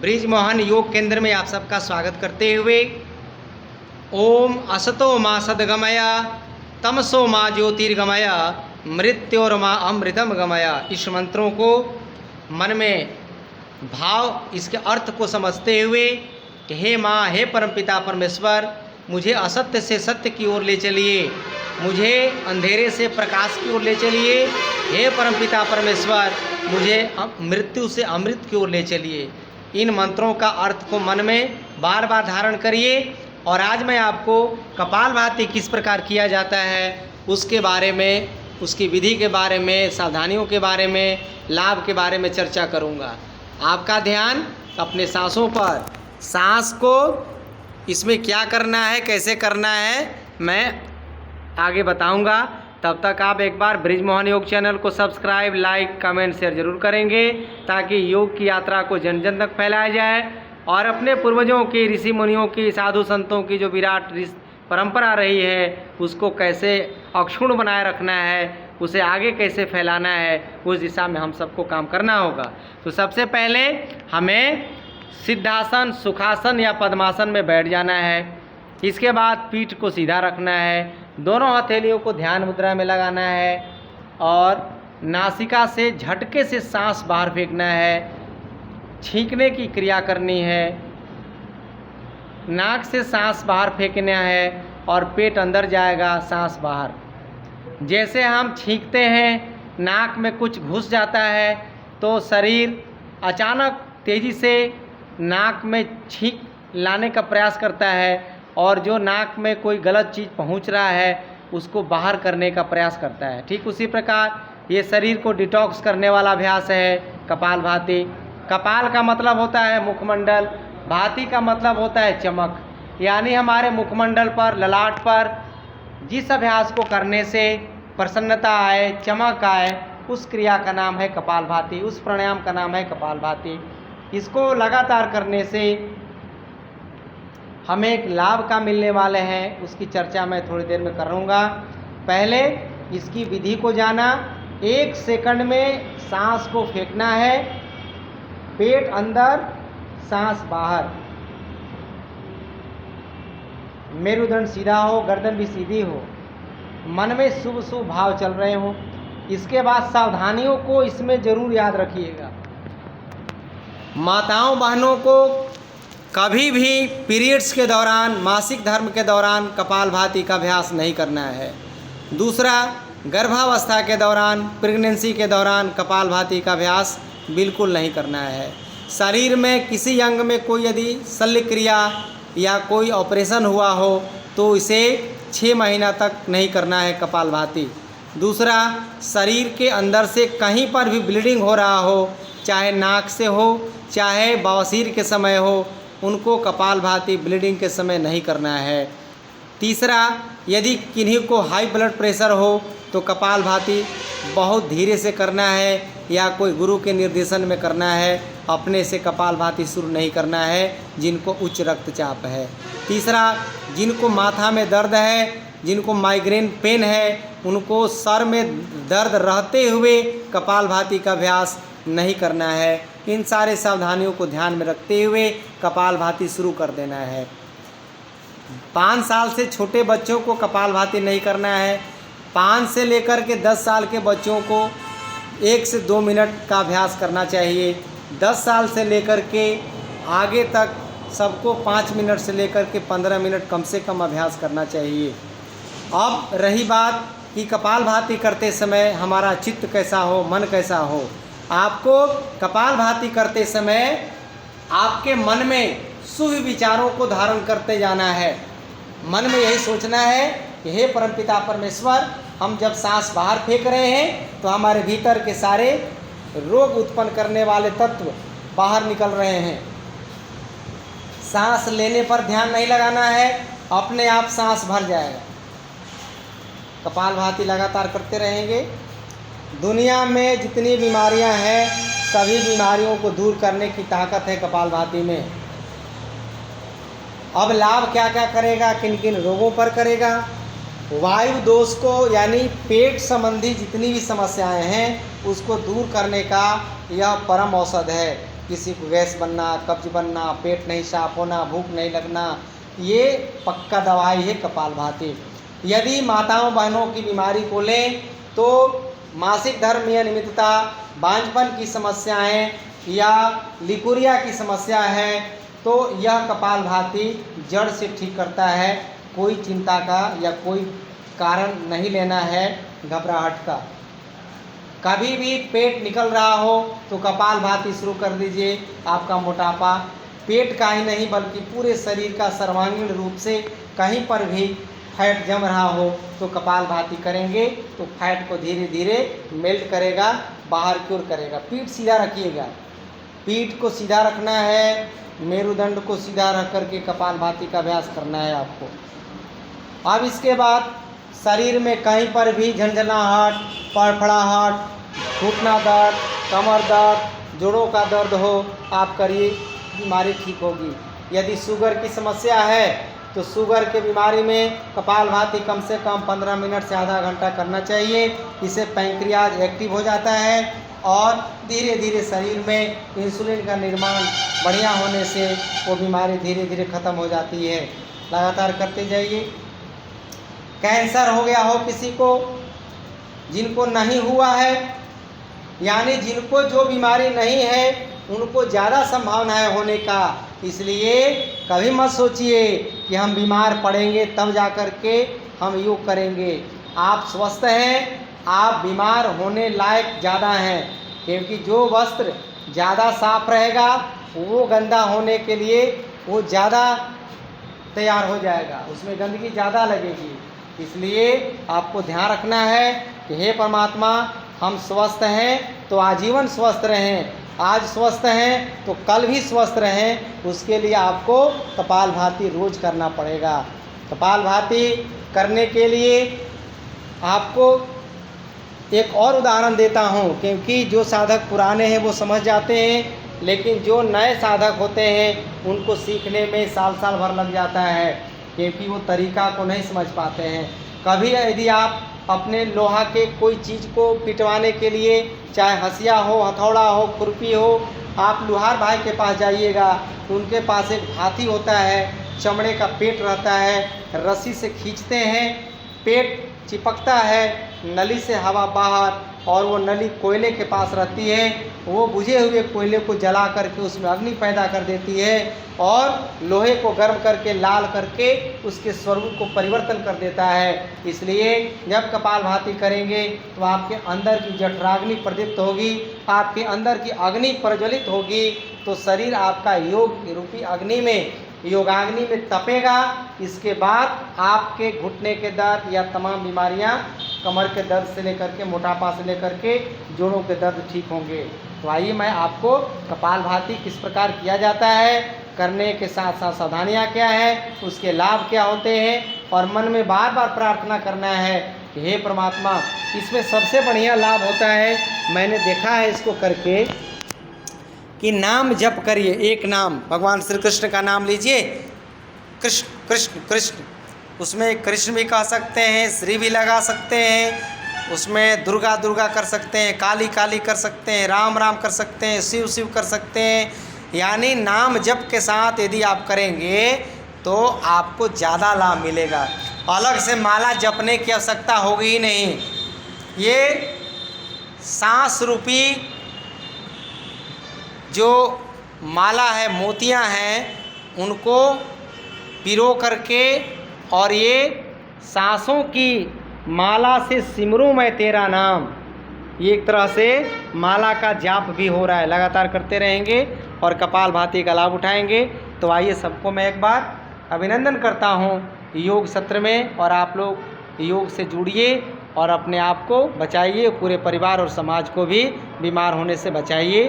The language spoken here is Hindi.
ब्रिजमोहन योग केंद्र में आप सबका स्वागत करते हुए ओम असतो माँ सद्गमय तमसो माँ ज्योतिर्गमय मृत्योर्मा अमृतम गमय, इस मंत्रों को मन में भाव इसके अर्थ को समझते हुए कि हे माँ, हे परमपिता परमेश्वर, मुझे असत्य से सत्य की ओर ले चलिए, मुझे अंधेरे से प्रकाश की ओर ले चलिए। हे परमपिता परमेश्वर, मुझे मृत्यु से अमृत की ओर ले चलिए। इन मंत्रों का अर्थ को मन में बार बार धारण करिए। और आज मैं आपको कपालभाति किस प्रकार किया जाता है उसके बारे में, उसकी विधि के बारे में, सावधानियों के बारे में, लाभ के बारे में चर्चा करूंगा। आपका ध्यान अपने सांसों पर, सांस को इसमें क्या करना है, कैसे करना है, मैं आगे बताऊंगा। तब तक आप एक बार ब्रिजमोहन योग चैनल को सब्सक्राइब, लाइक, कमेंट, शेयर जरूर करेंगे ताकि योग की यात्रा को जन जन तक फैलाया जाए और अपने पूर्वजों की, ऋषि मुनियों की, साधु संतों की जो विराट परंपरा रही है उसको कैसे अक्षुण्ण बनाए रखना है, उसे आगे कैसे फैलाना है, उस दिशा में हम सबको काम करना होगा। तो सबसे पहले हमें सिद्धासन, सुखासन या पद्मासन में बैठ जाना है। इसके बाद पीठ को सीधा रखना है, दोनों हथेलियों को ध्यान मुद्रा में लगाना है और नासिका से झटके से सांस बाहर फेंकना है। छींकने की क्रिया करनी है, नाक से सांस बाहर फेंकना है और पेट अंदर जाएगा, सांस बाहर। जैसे हम छींकते हैं, नाक में कुछ घुस जाता है तो शरीर अचानक तेज़ी से नाक में छींक लाने का प्रयास करता है और जो नाक में कोई गलत चीज़ पहुंच रहा है उसको बाहर करने का प्रयास करता है। ठीक उसी प्रकार ये शरीर को डिटॉक्स करने वाला अभ्यास है कपालभाति। कपाल का मतलब होता है मुखमंडल, भाति का मतलब होता है चमक, यानी हमारे मुखमंडल पर, ललाट पर जिस अभ्यास को करने से प्रसन्नता आए, चमक आए, उस क्रिया का नाम है कपालभाति, उस प्राणायाम का नाम है कपालभाति। इसको लगातार करने से हमें एक लाभ का मिलने वाले हैं, उसकी चर्चा मैं थोड़ी देर में करूँगा। पहले इसकी विधि को जाना। 1 सेकंड में सांस को फेंकना है, पेट अंदर, सांस बाहर, मेरुदंड सीधा हो, गर्दन भी सीधी हो, मन में शुभ शुभ भाव चल रहे हों। इसके बाद सावधानियों को इसमें ज़रूर याद रखिएगा। माताओं बहनों को कभी भी पीरियड्स के दौरान, मासिक धर्म के दौरान कपालभाति का अभ्यास नहीं करना है। दूसरा, गर्भावस्था के दौरान, प्रेगनेंसी के दौरान कपालभाति का अभ्यास बिल्कुल नहीं करना है। शरीर में किसी अंग में कोई यदि शल्य क्रिया या कोई ऑपरेशन हुआ हो तो इसे 6 महीना तक नहीं करना है कपालभाति। दूसरा, शरीर के अंदर से कहीं पर भी ब्लीडिंग हो रहा हो, चाहे नाक से हो, चाहे बवासीर के समय हो, उनको कपालभाति ब्लीडिंग के समय नहीं करना है। तीसरा, यदि किन्हीं को हाई ब्लड प्रेशर हो तो कपालभाति बहुत धीरे से करना है या कोई गुरु के निर्देशन में करना है, अपने से कपालभाति शुरू नहीं करना है जिनको उच्च रक्तचाप है। तीसरा, जिनको माथा में दर्द है, जिनको माइग्रेन पेन है, उनको सर में दर्द रहते हुए कपालभाति का अभ्यास नहीं करना है। इन सारे सावधानियों को ध्यान में रखते हुए कपालभाति शुरू कर देना है। 5 साल से छोटे बच्चों को कपालभाति नहीं करना है। 5 से लेकर के 10 साल के बच्चों को 1 से 2 मिनट का अभ्यास करना चाहिए। 10 साल से लेकर के आगे तक सबको 5 मिनट से लेकर के 15 मिनट कम से कम अभ्यास करना चाहिए। अब रही बात कि कपालभाति करते समय हमारा चित्त कैसा हो, मन कैसा हो। आपको कपालभाति करते समय आपके मन में शुभ विचारों को धारण करते जाना है। मन में यही सोचना है कि हे परमपिता परमेश्वर, हम जब सांस बाहर फेंक रहे हैं तो हमारे भीतर के सारे रोग उत्पन्न करने वाले तत्व बाहर निकल रहे हैं। सांस लेने पर ध्यान नहीं लगाना है, अपने आप सांस भर जाएगा। कपालभाति लगातार करते रहेंगे। दुनिया में जितनी बीमारियां हैं सभी बीमारियों को दूर करने की ताकत है कपालभाति में। अब लाभ क्या क्या करेगा, किन किन रोगों पर करेगा। वायु दोष को यानी पेट संबंधी जितनी भी समस्याएं हैं उसको दूर करने का यह परम औषध है। किसी को गैस बनना, कब्ज बनना, पेट नहीं साफ होना, भूख नहीं लगना, ये पक्का दवाई है कपालभाति। यदि माताओं बहनों की बीमारी को लें तो मासिक धर्म में अनियमितता, बांझपन की समस्याएं या लिकुरिया की समस्या है तो यह कपालभाति जड़ से ठीक करता है। कोई चिंता का या कोई कारण नहीं लेना है घबराहट का। कभी भी पेट निकल रहा हो तो कपालभाति शुरू कर दीजिए। आपका मोटापा पेट का ही नहीं बल्कि पूरे शरीर का सर्वांगीण रूप से कहीं पर भी फैट जम रहा हो तो कपालभाति करेंगे तो फैट को धीरे धीरे मेल्ट करेगा, बाहर की ओर करेगा। पीठ सीधा रखिएगा, पीठ को सीधा रखना है, मेरुदंड को सीधा रख करके कपालभाति का अभ्यास करना है आपको। अब इसके बाद शरीर में कहीं पर भी झंझनाहट, फड़फड़ाहट, घुटना दर्द, कमर दर्द, जोड़ों का दर्द हो आप करिए, बीमारी ठीक होगी। यदि शुगर की समस्या है तो शुगर के बीमारी में कपालभाति कम से कम 15 मिनट से आधा घंटा करना चाहिए। इससे पैंक्रियाज एक्टिव हो जाता है और धीरे धीरे शरीर में इंसुलिन का निर्माण बढ़िया होने से वो बीमारी धीरे धीरे ख़त्म हो जाती है। लगातार करते जाइए। कैंसर हो गया हो किसी को, जिनको नहीं हुआ है, यानी जिनको जो बीमारी नहीं है उनको ज़्यादा संभावना है होने का। इसलिए कभी मत सोचिए कि हम बीमार पड़ेंगे तब जा कर के हम योग करेंगे। आप स्वस्थ हैं, आप बीमार होने लायक ज़्यादा हैं, क्योंकि जो वस्त्र ज़्यादा साफ रहेगा वो गंदा होने के लिए वो ज़्यादा तैयार हो जाएगा, उसमें गंदगी ज़्यादा लगेगी। इसलिए आपको ध्यान रखना है कि हे परमात्मा, हम स्वस्थ हैं तो आजीवन स्वस्थ रहें, आज स्वस्थ हैं तो कल भी स्वस्थ रहें। उसके लिए आपको कपालभाति रोज करना पड़ेगा। कपालभाति करने के लिए आपको एक और उदाहरण देता हूँ, क्योंकि जो साधक पुराने हैं वो समझ जाते हैं, लेकिन जो नए साधक होते हैं उनको सीखने में साल साल भर लग जाता है, क्योंकि वो तरीका को नहीं समझ पाते हैं। कभी यदि आप अपने लोहा के कोई चीज़ को पिटवाने के लिए, चाहे हंसिया हो, हथौड़ा हो, खुरपी हो, आप लुहार भाई के पास जाइएगा, उनके पास एक हाथी होता है, चमड़े का पेट रहता है, रस्सी से खींचते हैं, पेट चिपकता है, नली से हवा बाहर, और वो नली कोयले के पास रहती है। वो बुझे हुए कोयले को जला करके उसमें अग्नि पैदा कर देती है और लोहे को गर्म करके लाल करके उसके स्वरूप को परिवर्तन कर देता है। इसलिए जब कपालभाति करेंगे तो आपके अंदर की जठराग्नि प्रदीप्त होगी, आपके अंदर की अग्नि प्रज्वलित होगी, तो शरीर आपका योग रूपी अग्नि में, योगाग्नि में तपेगा। इसके बाद आपके घुटने के दर्द या तमाम बीमारियां, कमर के दर्द से लेकर के, मोटापा से लेकर के जोड़ों के दर्द ठीक होंगे। तो आइए मैं आपको कपालभाति किस प्रकार किया जाता है, करने के साथ साथ सावधानियाँ क्या है, उसके लाभ क्या होते हैं, और मन में बार बार प्रार्थना करना है कि हे परमात्मा, इसमें सबसे बढ़िया लाभ होता है, मैंने देखा है इसको करके, कि नाम जप करिए। एक नाम, भगवान श्री कृष्ण का नाम लीजिए, कृष्ण कृष्ण कृष्ण, उसमें कृष्ण भी कह सकते हैं, श्री भी लगा सकते हैं, उसमें दुर्गा दुर्गा कर सकते हैं, काली काली कर सकते हैं, राम राम कर सकते हैं, शिव शिव कर सकते हैं। यानी नाम जप के साथ यदि आप करेंगे तो आपको ज़्यादा लाभ मिलेगा। अलग से माला जपने की आवश्यकता होगी ही नहीं। ये सांस रूपी जो माला है, मोतियां हैं, उनको पिरो करके, और ये सांसों की माला से सिमरूं मैं तेरा नाम, ये एक तरह से माला का जाप भी हो रहा है। लगातार करते रहेंगे और कपालभाति का लाभ उठाएंगे। तो आइए सबको मैं एक बार अभिनंदन करता हूँ योग सत्र में, और आप लोग योग से जुड़िए और अपने आप को बचाइए, पूरे परिवार और समाज को भी बीमार होने से बचाइए।